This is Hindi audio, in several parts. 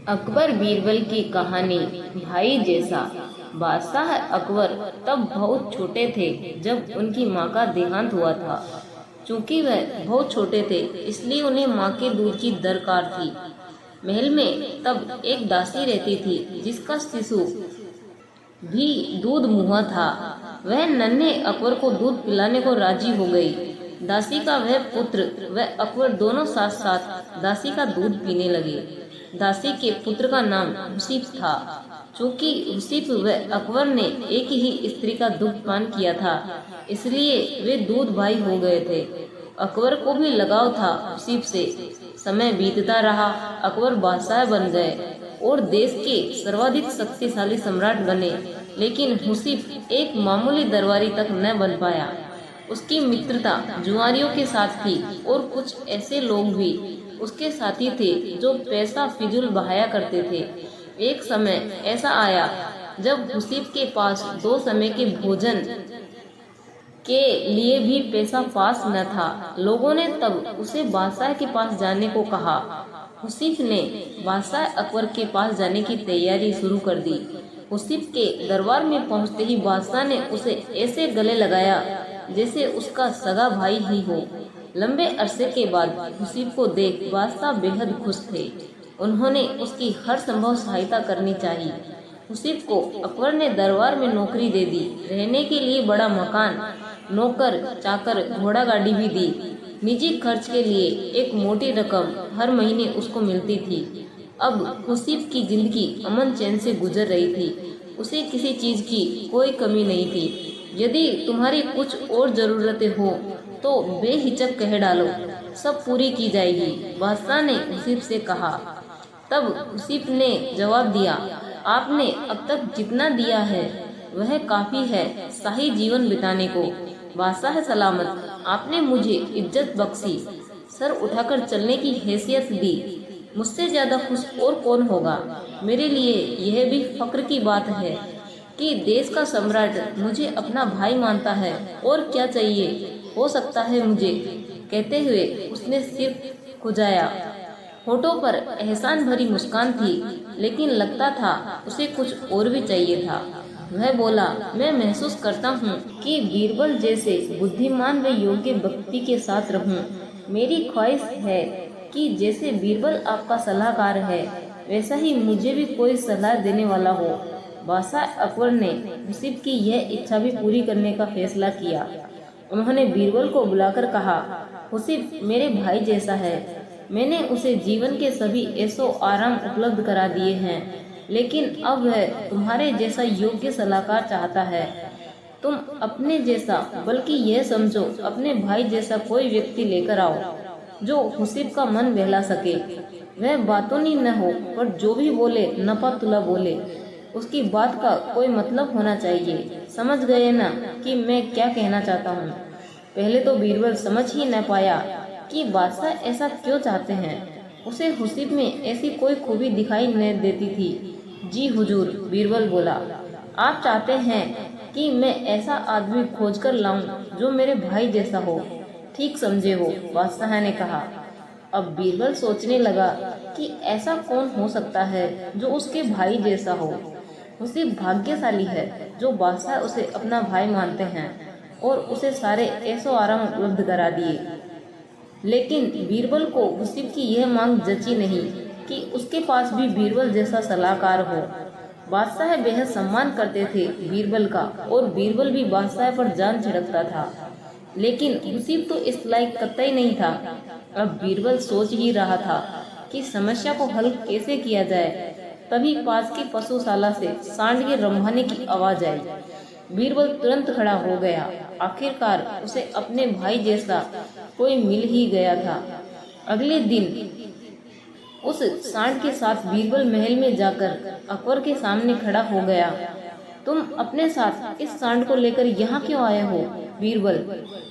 अकबर बीरबल की कहानी। भाई जैसा। बादशाह अकबर तब बहुत छोटे थे जब उनकी माँ का देहांत हुआ था। चूंकि वह बहुत छोटे थे इसलिए उन्हें माँ के दूध की दरकार थी। महल में तब एक दासी रहती थी जिसका शिशु भी दूध मुहा था। वह नन्हे अकबर को दूध पिलाने को राजी हो गई। दासी का वह पुत्र व अकबर दोनों साथ साथ दासी का दूध पीने लगे। दासी के पुत्र का नाम हुसीब था। चूंकि हुसीब व अकबर ने एक ही स्त्री का दूध पान किया था इसलिए वे दूध भाई हो गए थे। अकबर को भी लगाव था हुसीब से। समय बीतता रहा, अकबर बादशाह बन गए और देश के सर्वाधिक शक्तिशाली सम्राट बने। लेकिन हुसीब एक मामूली दरबारी तक न बन पाया। उसकी मित्रता जुआरियों के साथ थी और कुछ ऐसे लोग भी उसके साथी थे जो पैसा फिजूल बहाया करते थे। एक समय ऐसा आया जब हुसीब के पास 2 समय के भोजन के लिए भी पैसा पास न था। लोगों ने तब उसे बादशाह के पास जाने को कहा। हुसीब ने बादशाह अकबर के पास जाने की तैयारी शुरू कर दी। हुसीब के दरबार में पहुंचते ही बादशाह ने उसे ऐसे गले लगाया जैसे उसका सगा भाई ही हो। लंबे अरसे के बाद हुसीब को देख बादशाह बेहद खुश थे। उन्होंने उसकी हर संभव सहायता करनी चाहिए। हुसीब को अकबर ने दरबार में नौकरी दे दी। रहने के लिए बड़ा मकान, नौकर चाकर, घोड़ा गाड़ी भी दी। निजी खर्च के लिए एक मोटी रकम हर महीने उसको मिलती थी। अब हुसीब की जिंदगी अमन चैन से गुजर रही थी। उसे किसी चीज की कोई कमी नहीं थी। यदि तुम्हारी कुछ और जरूरतें हो तो बेहिचक कह डालो, सब पूरी की जाएगी, बादशाह ने हुसीब से कहा। तब हुसीब ने जवाब दिया, आपने अब तक जितना दिया है वह काफी है शाही जीवन बिताने को। बादशाह सलामत, आपने मुझे इज्जत बख्शी, सर उठाकर चलने की हैसियत दी। मुझसे ज्यादा खुश और कौन होगा। मेरे लिए यह भी फक्र की बात है कि देश का सम्राट मुझे अपना भाई मानता है। और क्या चाहिए हो सकता है मुझे। कहते हुए उसने सिर खुजाया। होठों पर एहसान भरी मुस्कान थी, लेकिन लगता था उसे कुछ और भी चाहिए था। वह बोला, मैं महसूस करता हूँ कि बीरबल जैसे बुद्धिमान व योग्य व्यक्ति के साथ रहूं। मेरी ख्वाहिश है कि जैसे बीरबल आपका सलाहकार है वैसा ही मुझे भी कोई सलाह देने वाला हो। बादशाह अकबर ने हुसीब की यह इच्छा भी पूरी करने का फैसला किया। उन्होंने बीरबल को बुलाकर कहा, हुसीब मेरे भाई जैसा है। मैंने उसे जीवन के सभी ऐशो आराम उपलब्ध करा दिए हैं, लेकिन अब वह तुम्हारे जैसा योग्य सलाहकार चाहता है। तुम अपने जैसा, बल्कि यह समझो अपने भाई जैसा कोई व्यक्ति लेकर आओ जो हुसीब का मन बहला सके। वह बातूनी न हो, पर जो भी बोले नपा तुला बोले। उसकी बात का कोई मतलब होना चाहिए। समझ गए ना कि मैं क्या कहना चाहता हूँ। पहले तो बीरबल समझ ही न पाया कि बादशाह ऐसा क्यों चाहते हैं। उसे हुसीब में ऐसी कोई खूबी दिखाई न देती थी। जी हुजूर, बीरबल बोला, आप चाहते हैं कि मैं ऐसा आदमी खोजकर लाऊं जो मेरे भाई जैसा हो। ठीक समझे हो, बादशाह ने कहा। अब बीरबल सोचने लगा कि ऐसा कौन हो सकता है जो उसके भाई जैसा हो। हुसीब भाग्यशाली है जो बादशाह उसे अपना भाई मानते हैं और उसे सारे ऐशो आराम उपलब्ध करा दिए। लेकिन बीरबल को हुसीब की यह मांग जची नहीं कि उसके पास भी बीरबल जैसा सलाहकार हो। बादशाह बेहद सम्मान करते थे बीरबल का, और बीरबल भी बादशाह पर जान छिड़कता था। लेकिन हुसीब तो इस लायक कतई नहीं था। अब बीरबल सोच ही रहा था कि समस्या को हल कैसे किया जाए। तभी पास की पशुशाला से सांड के रंभाने की आवाज आई। बीरबल तुरंत खड़ा हो गया। आखिरकार उसे अपने भाई जैसा कोई मिल ही गया था। अगले दिन उस सांड के साथ बीरबल महल में जाकर अकबर के सामने खड़ा हो गया। तुम अपने साथ इस सांड को लेकर यहाँ क्यों आए हो बीरबल?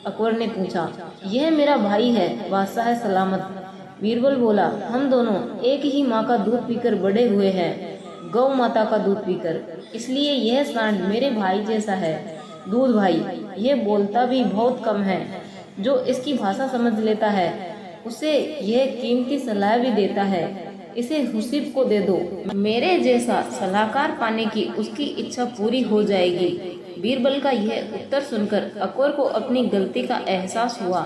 अकबर ने पूछा। यह मेरा भाई है, बादशाह सलामत, बीरबल बोला। हम दोनों एक ही माँ का दूध पीकर बड़े हुए हैं, गौ माता का दूध पीकर, इसलिए यह सांड मेरे भाई जैसा है। दूध भाई। यह बोलता भी बहुत कम है। जो इसकी भाषा समझ लेता है उसे यह कीमती सलाह भी देता है। इसे हुसीब को दे दो। मेरे जैसा सलाहकार पाने की उसकी इच्छा पूरी हो जाएगी। बीरबल का यह उत्तर सुनकर अकबर को अपनी गलती का एहसास हुआ।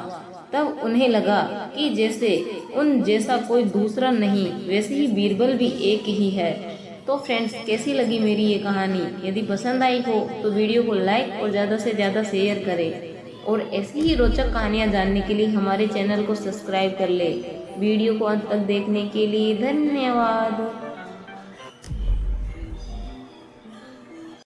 तब उन्हें लगा कि जैसे उन जैसा कोई दूसरा नहीं, वैसे ही बीरबल भी एक ही है। तो फ्रेंड्स, कैसी लगी मेरी ये कहानी? यदि पसंद आई हो तो वीडियो को लाइक और ज़्यादा से ज़्यादा शेयर करें और ऐसी ही रोचक कहानियाँ जानने के लिए हमारे चैनल को सब्सक्राइब कर ले। वीडियो को अंत तक देखने के लिए धन्यवाद।